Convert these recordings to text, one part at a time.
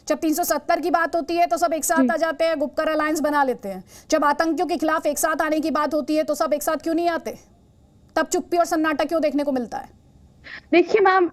जब 370 की बात होती है तो सब एक साथ आ जाते हैं, गुपकर अलायंस बना लेते हैं। जब आतंकियों के खिलाफ एक साथ आने की बात होती है तो सब एक साथ क्यों नहीं आते? तब चुप्पी और सन्नाटा क्यों देखने को मिलता है? देखिए मैम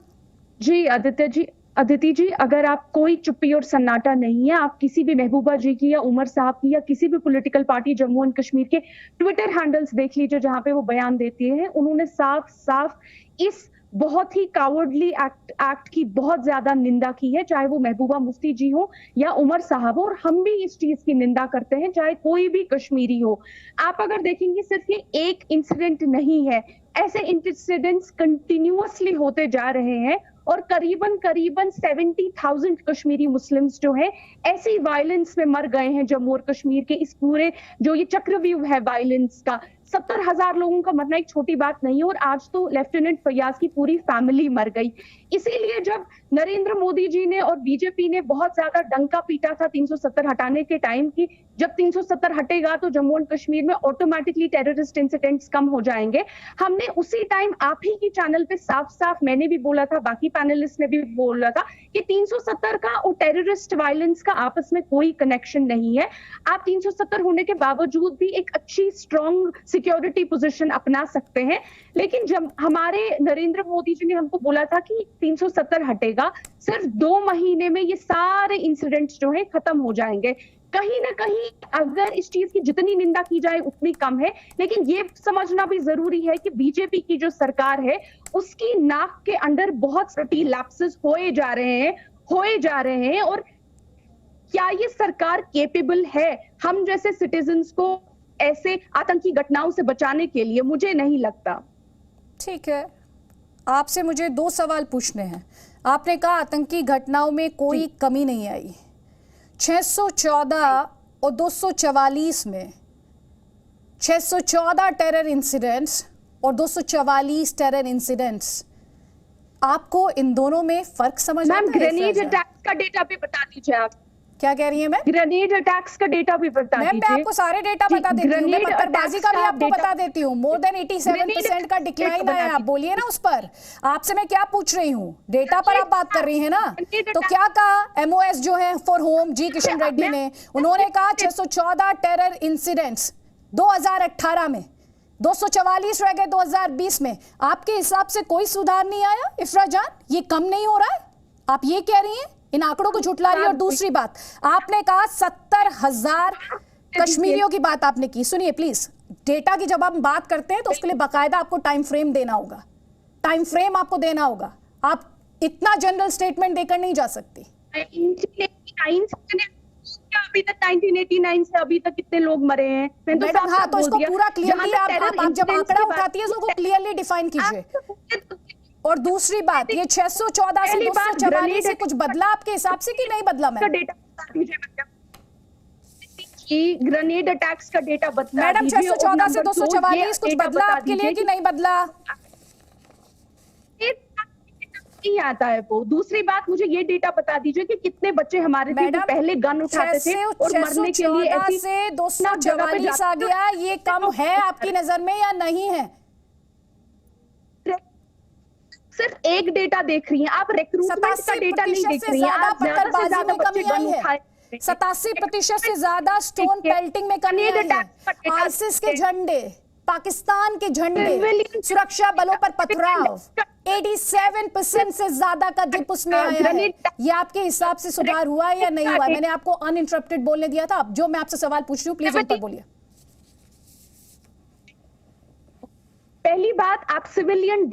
जी, अदिति जी, अगर आप कोई चुप्पी और सन्नाटा नहीं है, आप किसी भी महबूबा जी की या उमर साहब की या किसी भी political party Jammu and Kashmir के ट्विटर हैंडल्स देख लीजिए जहां पे वो बयान देती है। उन्होंने साफ साफ इस बहुत ही कावर्डली एक्ट की बहुत ज्यादा निंदा की है, चाहे वो महबूबा मुफ्ती जी हो या उमर साहब हो, और हम भी इस चीज की निंदा करते हैं, चाहे कोई भी कश्मीरी हो। आप अगर देखेंगे सिर्फ ये एक इंसिडेंट नहीं है, ऐसे इंसिडेंट्स कंटिन्यूअसली होते जा रहे हैं और करीबन 70,000 कश्मीरी मुस्लिम्स जो हैं ऐसी वायलेंस में मर गए हैं। जम्मू और कश्मीर के इस पूरे जो ये चक्रव्यूह है वायलेंस का, 70,000 लोगों का मरना एक छोटी बात नहीं है, और आज तो लेफ्टिनेंट फैयाज की पूरी फैमिली मर गई। इसीलिए जब नरेंद्र मोदी जी ने और बीजेपी ने बहुत ज्यादा डंका पीटा था 370 हटाने के टाइम की, जब 370 हटेगा तो जम्मू एंड कश्मीर में ऑटोमेटिकली टेररिस्ट इंसिडेंट्स कम हो जाएंगे, हमने उसी टाइम आप ही की चैनल पे साफ साफ मैंने भी बोला था, बाकी पैनलिस्ट ने भी बोला था कि 370 का और टेररिस्ट वायलेंस का आपस में कोई कनेक्शन नहीं है। आप 370 होने के बावजूद भी एक अच्छी स्ट्रॉन्ग सिक्योरिटी पोजीशन अपना सकते हैं, लेकिन जब हमारे नरेंद्र मोदी जी ने हमको बोला था कि 370 हटेगा, सिर्फ 2 महीने में ये सारे इंसिडेंट्स जो है खत्म हो जाएंगे। कहीं ना कहीं अगर इस चीज की जितनी निंदा की जाए उतनी कम है, लेकिन ये समझना भी जरूरी है कि बीजेपी की जो सरकार है उसकी नाक के अंदर बहुत सटी लैप्सेस होए जा रहे हैं, और क्या ये सरकार केपेबल है हम जैसे सिटीजन्स को ऐसे आतंकी घटनाओं से बचाने के लिए? मुझे नहीं लगता। ठीक है, आपसे मुझे 2 सवाल पूछने हैं। आपने कहा आतंकी घटनाओं में कोई कमी नहीं आई। 614 और 244 में 614 टेरर इंसिडेंट्स और 244 टेरर इंसिडेंट्स, आपको इन दोनों में फर्क समझ आता है? ग्रेनेड अटैक्स का डेटा भी बता दीजिए आप। क्या कह रही है मैं? ग्रेनेड अटैक्स का डेटा भी बता दीजिए। मैं आपको सारे डेटा बता देती हूँ, मैं पत्थरबाजी का भी आपको बता देती हूँ। मोर देन 87% का डिक्लाइन आया। आप बोलिए ना उस पर। आपसे मैं क्या पूछ रही हूँ? डेटा पर आप बात कर रही है ना। तो क्या कहा MOS जो है फॉर होम जी किशन रेड्डी ने? उन्होंने कहा 614 टेरर इंसिडेंट्स 2018 में, 244 रह गए 2020 में। आपके हिसाब से कोई सुधार नहीं आया इफ्रा जान? ये कम नहीं हो रहा है? आप ये कह रही हैं? इन आंकड़ों को झुठला रही है। और दूसरी बात, आपने कहा 70,000 कश्मीरियों की बात आपने की। सुनिए प्लीज, डेटा की जब हम बात करते हैं तो उसके लिए बाकायदा आपको टाइम फ्रेम देना होगा, टाइम फ्रेम आपको देना होगा। आप इतना जनरल स्टेटमेंट देकर नहीं जा सकती। अभी तक 1989 से अभी तक कितने लोग मरे हैं? मैडम हाँ, तो इसको पूरा क्लियरली आप जब आंकड़ा उठाती है उसको क्लियरली डिफाइन कीजिए। और दूसरी बात, ये 614 से 244 से कुछ बदला आपके हिसाब से कि नहीं बदला? ग्रेनेड अटैक्स का डेटा बता मैडम 614 से 244 कुछ बदला आपके लिए कि नहीं बदला? नहीं आता है वो। दूसरी बात, मुझे ये डेटा बता दीजिए कि कितने बच्चे हमारे थे जो पहले गन उठाते थे और मरने के लिए ऐसी से 244 आ गया, ये कम है आपकी नजर में या नहीं है? सिर्फ एक डेटा देख रही हैं आप, रिक्रूटमेंट का डेटा नहीं देख रही हैं आप। ज्यादा से ज्यादा बच्चे गन उठाए, 87% से ज्यादा स्टोन पेल्टिंग में कमी आई है। आईसिस के झंडे, पाकिस्तान के झंडे, सुरक्षा बलों पर पथराव, 87% से ज्यादा का डिप उसमें आया है। ये आपके हिसाब से सुधार हुआ है या नहीं हुआ? मैंने आपको अनइंटरप्टेड बोलने दिया था। जो मैं आपसे सवाल पूछ रही हूँ प्लीज उन पर बोलिए। पहली बात, आप सिविलियन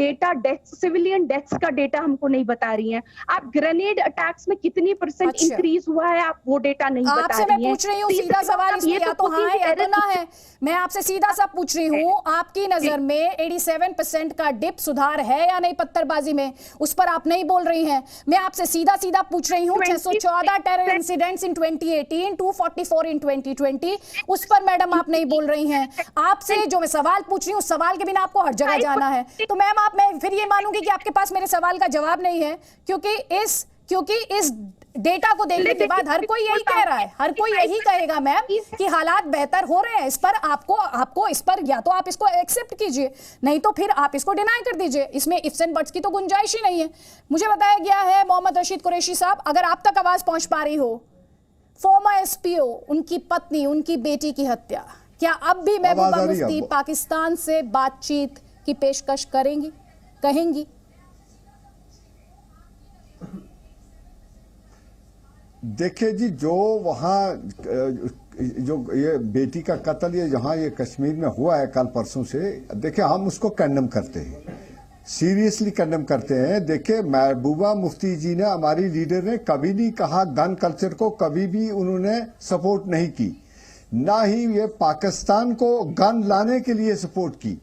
डेथ्स का डेटा हमको नहीं बता रही हैं। आप ग्रेनेड अटैक्स में कितनी % इंक्रीज हुआ है, आप वो डेटा नहीं बता रही हैं। आपसे मैं पूछ रही हूँ सीधा सवाल, इसमें या तो हाँ है या तो ना है। मैं आपसे सीधा सा पूछ रही हूँ, आपकी नजर में 87% का डिप सुधार है या नहीं पत्थरबाजी में? उस पर आप नहीं बोल रही हैं। मैं आपसे सीधा सीधा पूछ रही हूँ, 614 टेरर इंसिडेंट्स इन 2018, 244 इन 2020, उस पर मैडम आप नहीं बोल रही हैं। आपसे जो मैं सवाल पूछ रही हूँ, सवाल के बिना आपको हर जगह जाना है। तो मैम मैं फिर ये मानूंगी कि आपके पास मेरे सवाल का जवाब नहीं है, क्योंकि इस क्योंकि इस डेटा को देखने के बाद हर कोई यही कह रहा है, हर कोई यही कहेगा मैम कि हालात बेहतर हो रहे हैं। इस पर आपको इस पर या तो आप इसको एक्सेप्ट कीजिए, नहीं तो फिर आप इसको डिनाई कर दीजिए। इसमें इफ्स एंड बट्स की तो गुंजाइश ही नहीं है। मुझे बताया गया है मोहम्मद रशीद कुरैशी साहब, अगर आप तक आवाज पहुंच पा रही हो, फॉर्मर एसपीओ, उनकी पत्नी, उनकी बेटी की हत्या, क्या अब भी महबूबा मुफ्ती पाकिस्तान से बातचीत की पेशकश कहेंगी? देखिए जी, जो वहाँ जो ये बेटी का कत्ल ये जहाँ ये कश्मीर में हुआ है कल परसों से, देखिए हम उसको कंडेम करते हैं, सीरियसली कंडेम करते हैं। देखिए महबूबा मुफ्ती जी ने, हमारी लीडर ने कभी नहीं कहा गन कल्चर को, कभी भी उन्होंने सपोर्ट नहीं की, ना ही ये पाकिस्तान को गन लाने के लिए सपोर्ट की।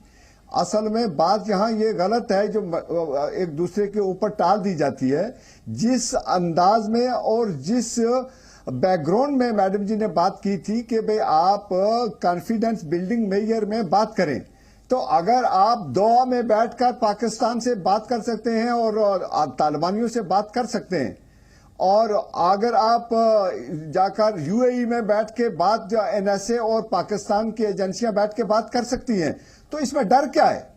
असल में बात यहाँ ये गलत है जो एक दूसरे के ऊपर टाल दी जाती है। जिस अंदाज में और जिस बैकग्राउंड में मैडम जी ने बात की थी कि भाई आप कॉन्फिडेंस बिल्डिंग मेजर में बात करें, तो अगर आप दोहा में बैठकर पाकिस्तान से बात कर सकते हैं और तालिबानियों से बात कर सकते हैं, और अगर आप जाकर यूएई में बैठ के बात एनएसए और पाकिस्तान की एजेंसियां बैठ के बात कर सकती हैं, तो इसमें डर क्या है?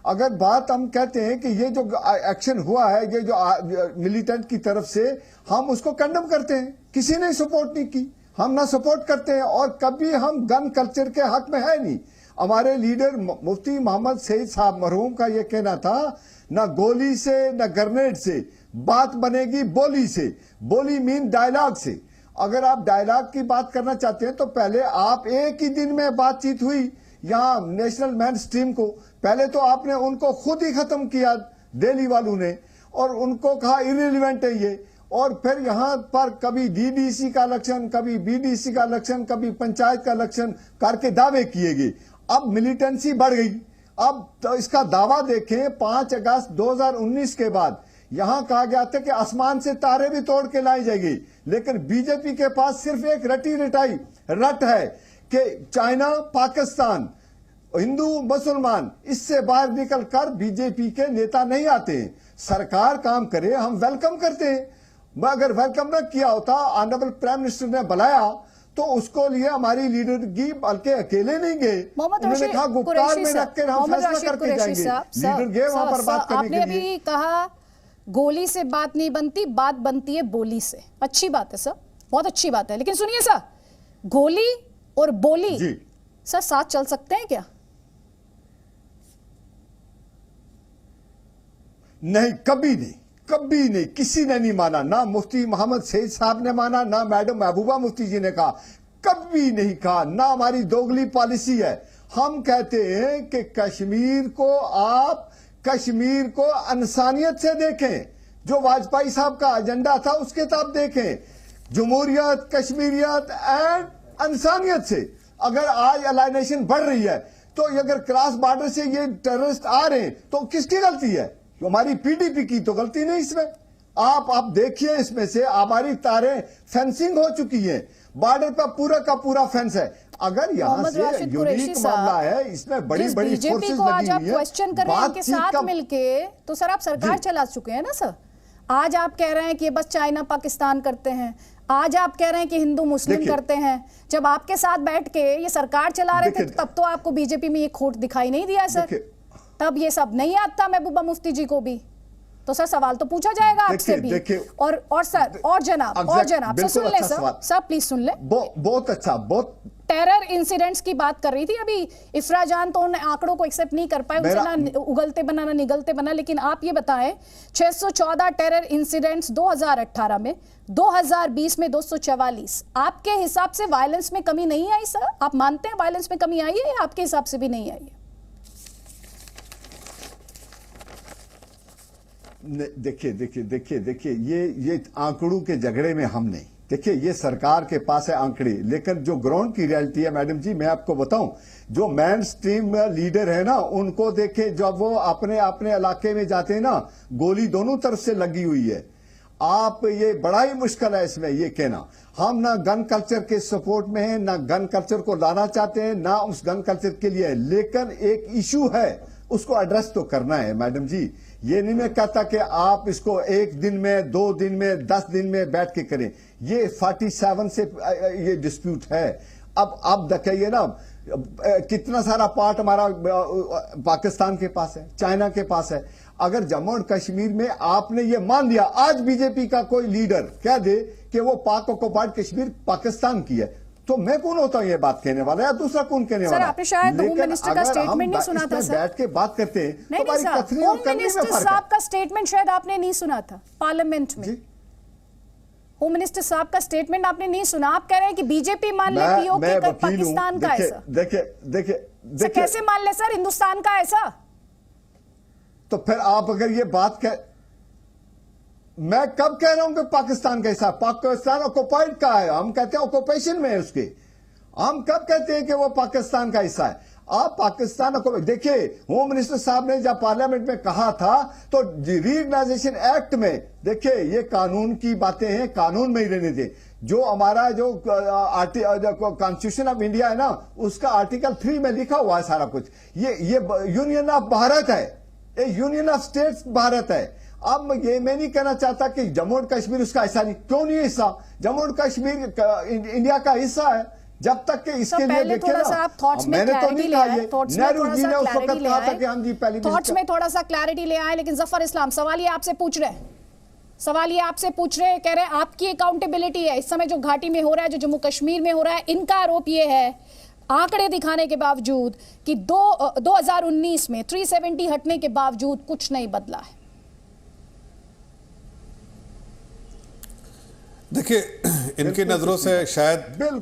अगर बात हम कहते हैं कि ये जो एक्शन हुआ है, ये जो मिलिटेंट की तरफ से, हम उसको कंडेम करते हैं, किसी ने सपोर्ट नहीं की, हम ना सपोर्ट करते हैं और कभी हम गन कल्चर के हक में है नहीं। हमारे लीडर मुफ्ती मोहम्मद सईद साहब मरहूम का ये कहना था, ना गोली से ना ग्रेनेड से बात बनेगी, बोली से। बोली मीन डायलॉग से। अगर आप डायलॉग की बात करना चाहते हैं तो पहले आप एक ही दिन में बातचीत हुई यहाँ नेशनल मेन स्ट्रीम को, पहले तो आपने उनको खुद ही खत्म किया दिल्ली वालों ने, और उनको कहा इररिलेवेंट है ये, और फिर यहाँ पर कभी डीडीसी का इलेक्शन, कभी बीडीसी का इलेक्शन, कभी पंचायत का इलेक्शन करके दावे किए गए। अब मिलिटेंसी बढ़ गई। अब तो इसका दावा देखें, 5 अगस्त 2019 के बाद यहां कहा गया था कि आसमान से तारे भी तोड़ के लाई जाएगी, लेकिन बीजेपी के पास सिर्फ एक रट है कि चाइना, पाकिस्तान, हिंदू, मुसलमान, इससे बाहर निकल कर बीजेपी के नेता नहीं आते हैं। सरकार काम करे, हम वेलकम करते हैं। अगर वेलकम न किया होता, ऑनरेबल प्राइम मिनिस्टर ने बुलाया, तो उसको लिए हमारी लीडरगी बल्कि अकेले नहीं गए, उन्होंने कहा गुप्तार में रख कर हम फैसला करके जाएंगे। लीडर गए वहां पर बात करने के लिए। आपने अभी कहा गोली से बात नहीं बनती, बात बनती है बोली से। अच्छी बात है सर, बहुत अच्छी बात है, लेकिन सुनिए सर, गोली और बोली सर साथ चल सकते हैं क्या? नहीं, कभी नहीं, कभी नहीं, किसी ने नहीं माना, ना मुफ्ती मोहम्मद सईद साहब ने माना, ना मैडम महबूबा मुफ्ती जी ने कहा, कभी नहीं कहा, ना हमारी दोगली पॉलिसी है। हम कहते हैं कि कश्मीर को इंसानियत से देखें, जो वाजपेयी साहब का एजेंडा था उसके तहत देखें, जमहूरियत, कश्मीरियत एंड इंसानियत से। अगर आज अलाइनेशन बढ़ रही है, तो अगर क्रॉस बॉर्डर से ये टेररिस्ट आ रहे हैं, तो किसकी गलती है? हमारी पीडीपी की तो गलती नहीं इसमें। आप देखिए, इसमें से हमारी तारें फेंसिंग हो चुकी हैं, बॉर्डर पर पूरा का पूरा फेंस है। अगर यहाँ से यूनिक मामला है, इसमें बड़ी बड़ी फोर्सेस लगी हुई है, क्वेश्चन कर रहे हैं इनके साथ मिलके, तो सर आप सरकार चला चुके हैं ना सर। आज आप कह रहे हैं कि बस चाइना पाकिस्तान करते हैं, आज आप कह रहे हैं कि हिंदू मुस्लिम करते हैं। जब आपके साथ बैठ के ये सरकार चला रहे थे, तब तो आपको बीजेपी में ये खोट दिखाई नहीं दिया सर, तब ये सब नहीं आता महबूबा मुफ्ती जी को भी। तो सर सवाल तो पूछा जाएगा आपसे भी। और सर और जनाब सर सुन ले सर प्लीज सुन ले। बहुत अच्छा, बहुत टेरर इंसिडेंट्स की बात कर रही थी अभी इफ्रा जान, तो उन आंकड़ों को एक्सेप्ट नहीं कर पाए, उनसे ना उगलते बना ना निगलते बना। लेकिन आप ये बताएं, 614 टेरर इंसिडेंट्स 2018 में, 2020 में 244। आपके हिसाब से वायलेंस में कमी नहीं आई सर? आप मानते हैं वायलेंस में कमी आई है या आपके हिसाब से भी नहीं आई है? देखिए ये आंकड़ों के झगड़े में हम नहीं। देखिए, ये सरकार के पास है आंकड़े, लेकिन जो ग्राउंड की रियलिटी है मैडम जी, मैं आपको बताऊं, जो मेन स्ट्रीम लीडर है ना, उनको देखे, जब वो अपने इलाके में जाते हैं ना, गोली दोनों तरफ से लगी हुई है। आप ये बड़ा ही मुश्किल है इसमें ये कहना। हम ना गन कल्चर के सपोर्ट में हैं, ना गन कल्चर को लाना चाहते हैं, ना उस गन कल्चर के लिए है, लेकिन एक इशू है, उसको एड्रेस तो करना है मैडम जी। ये नहीं मैं कहता कि आप इसको 1 दिन में, 2 दिन में, 10 दिन में बैठ के करें। ये 47 से ये डिस्प्यूट है। अब देखिए ना, कितना सारा पार्ट हमारा पाकिस्तान के पास है, चाइना के पास है। अगर जम्मू और कश्मीर में आपने ये मान लिया, आज बीजेपी का कोई लीडर कह दे कि वो पाक ऑक्युपाइड कश्मीर पाकिस्तान की है, तो मैं कौन होता हूं ये बात कहने वाला, या दूसरा कौन कहने वाला? सर, आपने शायद होम मिनिस्टर का स्टेटमेंट नहीं सुना था सर। बैठ के बात करते हैं नहीं तो सर, होम मिनिस्टर साहब का स्टेटमेंट शायद आपने नहीं सुना था पार्लियामेंट में। होम मिनिस्टर साहब का स्टेटमेंट आपने नहीं सुना। आप कह रहे हैं कि बीजेपी मान लेती हो कि पाकिस्तान का ऐसा। देखिए कैसे मान ले सर हिंदुस्तान का ऐसा? तो फिर आप अगर ये बात मैं कब कह रहा हूं कि पाकिस्तान का हिस्सा? पाकिस्तान ऑक्युपाइड का है, हम कहते हैं ऑक्युपेशन में है उसके। हम कब कहते हैं कि वो पाकिस्तान का हिस्सा है? आप पाकिस्तान को देखिए, होम मिनिस्टर साहब ने जब पार्लियामेंट में कहा था तो रीऑर्गेनाइजेशन एक्ट में, देखिए ये कानून की बातें हैं, कानून में ही रहने दें। जो हमारा जो कॉन्स्टिट्यूशन ऑफ इंडिया है ना, उसका आर्टिकल 3 में लिखा हुआ है सारा कुछ। ये यूनियन ऑफ भारत है, ये यूनियन ऑफ स्टेट्स भारत है। अब ये मैं नहीं कहना चाहता कि जम्मू और कश्मीर उसका हिस्सा नहीं। क्यों नहीं हिस्सा? जम्मू और कश्मीर इंडिया का हिस्सा है। जब तक कि इसके लिए देखिए ना, मैंने तो नहीं कहा ये, नेहरू जी ने उस वक्त कहा था कि हम जी पहली थॉट्स में थोड़ा सा क्लैरिटी ले आए। लेकिन जफर इस्लाम सवाल ये आपसे पूछ रहे हैं, कह रहे हैं आपकी अकाउंटेबिलिटी है इस समय जो घाटी में हो रहा है, जो जम्मू कश्मीर में हो रहा है। इनका आरोप ये है, आंकड़े दिखाने के बावजूद, कि 2019 में 370 हटने के बावजूद कुछ नहीं बदला है। देखिए, इनकी नज़रों से शायद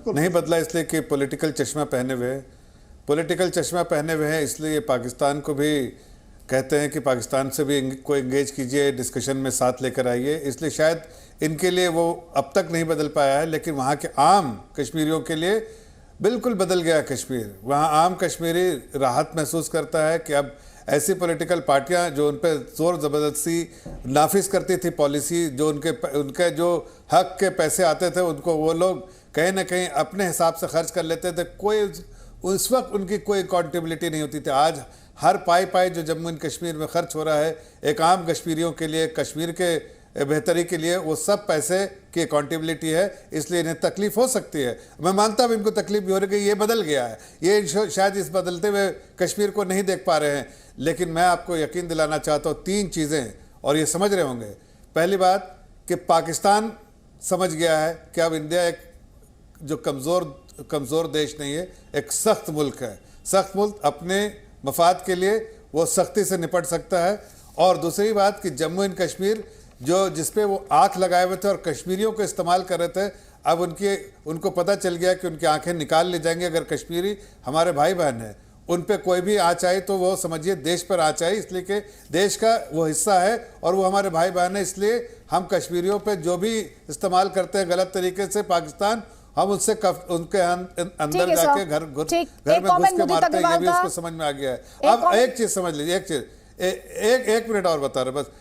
नहीं बदला, इसलिए कि पॉलिटिकल चश्मा पहने हुए हैं, इसलिए पाकिस्तान को भी कहते हैं कि पाकिस्तान से भी को एंगेज कीजिए, डिस्कशन में साथ लेकर आइए। इसलिए शायद इनके लिए वो अब तक नहीं बदल पाया है, लेकिन वहाँ के आम कश्मीरियों के लिए बिल्कुल बदल गया कश्मीर। वहाँ आम कश्मीरी राहत महसूस करता है कि अब ऐसी पॉलिटिकल पार्टियां जो उन पर जोर ज़बरदस्ती नाफिज करती थी पॉलिसी, जो उनके जो हक के पैसे आते थे उनको वो लोग कहीं ना कहीं अपने हिसाब से खर्च कर लेते थे। कोई उस वक्त उनकी कोई अकाउंटेबिलिटी नहीं होती थी। आज हर पाई जो जम्मू एंड कश्मीर में खर्च हो रहा है एक आम कश्मीरियों के लिए, कश्मीर के बेहतरी के लिए, वो सब पैसे की अकाउंटेबिलिटी है। इसलिए इन्हें तकलीफ हो सकती है। मैं मानता हूँ इनको तकलीफ भी हो रही है, ये बदल गया है, ये शायद इस बदलते हुए कश्मीर को नहीं देख पा रहे हैं। लेकिन मैं आपको यकीन दिलाना चाहता हूँ 3 चीज़ें, और ये समझ रहे होंगे। पहली बात कि पाकिस्तान समझ गया है कि अब इंडिया एक जो कमज़ोर देश नहीं है, एक सख्त मुल्क है। सख्त मुल्क अपने मफाद के लिए वो सख्ती से निपट सकता है। और दूसरी बात कि जम्मू एंड कश्मीर जिस पे वो आँख लगाए हुए थे और कश्मीरियों को इस्तेमाल कर रहे थे, अब उनको पता चल गया कि उनकी आंखें निकाल ली जाएंगी अगर कश्मीरी हमारे भाई बहन हैं। उन पे कोई भी आँच आई तो वो समझिए देश पर आँच आई, इसलिए कि देश का वो हिस्सा है और वो हमारे भाई बहन है। इसलिए हम कश्मीरियों पे जो भी इस्तेमाल करते हैं गलत तरीके से पाकिस्तान, हम उससे उनके अंदर जाके घर में घुस के मारते हैं। ये भी उसको समझ में आ गया है। अब एक चीज़ समझ लीजिए, एक मिनट और बता रहे, बस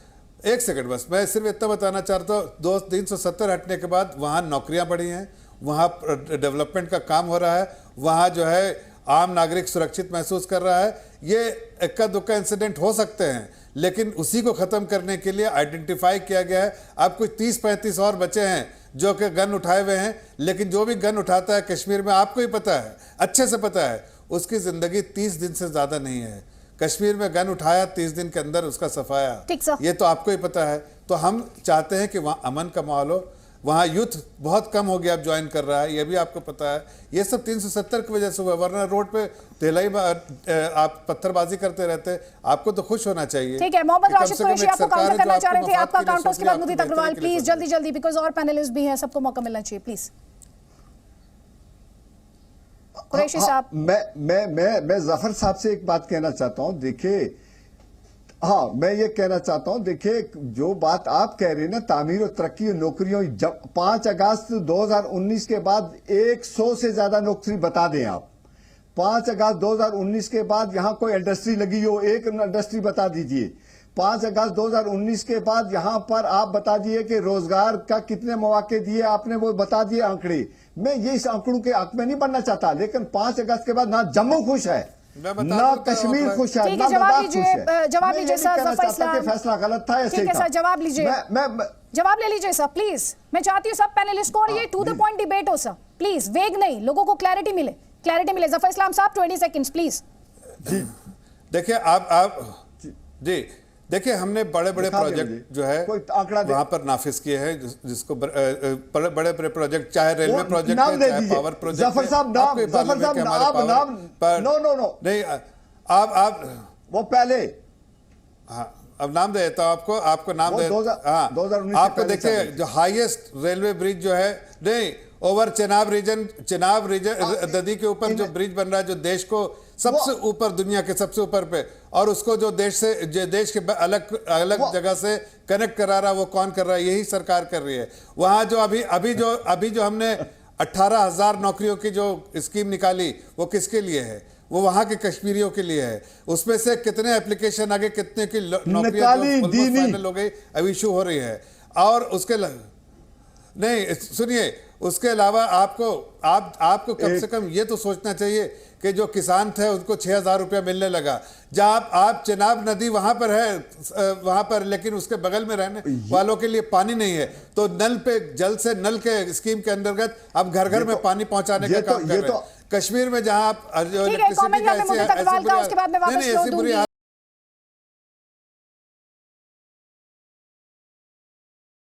1 सेकंड, बस मैं सिर्फ इतना बताना चाहता हूँ। 370 हटने के बाद वहाँ नौकरियाँ बढ़ी हैं, वहाँ डेवलपमेंट का काम हो रहा है, वहाँ जो है आम नागरिक सुरक्षित महसूस कर रहा है। ये इक्का दुक्का इंसिडेंट हो सकते हैं, लेकिन उसी को ख़त्म करने के लिए आइडेंटिफाई किया गया है। अब कुछ 30-35 और बचे हैं जो कि गन उठाए हुए हैं, लेकिन जो भी गन उठाता है कश्मीर में, आपको ही पता है, अच्छे से पता है, उसकी ज़िंदगी 30 दिन से ज़्यादा नहीं है। कश्मीर में गन उठाया, 30 दिन के अंदर उसका सफाया, ये तो आपको ही पता है। तो हम चाहते हैं कि वहाँ अमन का माहौल हो। वहाँ यूथ बहुत कम हो गया, अब ज्वाइन कर रहा है, ये भी आपको पता है। ये सब 370 की वजह से हुआ, वरना रोड पे तेलाई आप पत्थरबाजी करते रहते। आपको तो खुश होना चाहिए। ठीक है, मोहम्मद राशिद कुरैशी आपको काउंटर करना चाह रहे थे, आपका काउंटर, उसके बाद मुदीत अग्रवाल प्लीज जल्दी, बिकॉज और पैनलिस्ट भी हैं, सबको मौका मिलना चाहिए, प्लीज। कुरैशी साहब, मैं जफर साहब से एक बात कहना चाहता हूं। देखिए, हाँ, मैं ये कहना चाहता हूं, देखिए जो बात आप कह रहे हैं ना, तामीर और तरक्की और नौकरियों, जब 5 अगस्त 2019 के बाद 100 से ज्यादा नौकरी बता दें आप। 5 अगस्त 2019 के बाद यहां कोई इंडस्ट्री लगी हो, एक इंडस्ट्री बता दीजिए। 5 अगस्त 2019 के बाद यहां पर आप बता दिए कि रोजगार का कितने मौके दिए आपने, वो बता दिए आंकड़े। मैं ये इस आंकड़ों के हक में नहीं बनना चाहता, लेकिन 5 अगस्त के बाद ना जम्मू खुश है, मैं बता ना दूं तो कश्मीर अपना- खुश है ठीक ना है, जवाब लद्दाख लीजिए, खुश है। जवाब मैं ये लीजिए नहीं सर, कहना ज़फ़र चाहता कि इस्लाम। फैसला गलत था, ऐसे ठीक ही है था। सर, जवाब लीजिए। मैं जवाब ले लीजिए सर प्लीज। मैं चाहती हूँ सब पैनलिस्ट को, और ये टू द पॉइंट डिबेट हो सर प्लीज, वेग नहीं, लोगों को क्लैरिटी मिले, क्लैरिटी मिले। जफर इस्लाम साहब 20 सेकंड्स प्लीज। जी देखिए आप जी देखिए, हमने बड़े बड़े दिखा दीजिए प्रोजेक्ट मुझे। जो है कोई आंकड़ा दे। वहां पर नाफिज किए हैं, जिसको बड़े बड़े प्रोजेक्ट, चाहे रेलवे वो प्रोजेक्ट नाम है, दे चाहे दीजिए। पावर प्रोजेक्ट जफर साहब नाम, आपको ये जफर मालूम है साहब कि हमारे आप पावर नाम, पर नो नहीं, आप वो पहले हाँ, अब नाम दे देता हूं आपको नाम वो दे 2019 से आपको पहले देखिए, चल रही जो हाईएस्ट रेलवे ब्रिज जो है, नहीं, ओवर चेनाब रीजन नदी के ऊपर जो ब्रिज बन रहा है, जो देश को सबसे ऊपर, दुनिया के सबसे ऊपर पे, और उसको जो देश के अलग अलग जगह से कनेक्ट करा रहा है, वो कौन कर रहा है? यही सरकार कर रही है। वहां जो अभी जो हमने 18,000 नौकरियों की जो स्कीम निकाली, वो किसके लिए है? वो वहां के कश्मीरियों के लिए है। उसमें से कितने एप्लीकेशन आगे, कितने की नौकरियां फाइनल हो गई, अब इशू हो रही है। और उसके नहीं, सुनिए, उसके अलावा आपको कम से कम ये तो सोचना चाहिए कि जो किसान थे उनको 6,000 रुपया मिलने लगा। जब आप चेनाब नदी वहां पर है, वहां पर, लेकिन उसके बगल में रहने वालों के लिए पानी नहीं है, तो नल पे, जल से नल के स्कीम के अंतर्गत आप घर घर में पानी पहुंचाने का काम कर रहे हैं। कश्मीर में जहां आप ठीक है, कमेंट हमने मुद्दे तक सवाल का, उसके बाद मैं वापस फ्लोर दूंगी।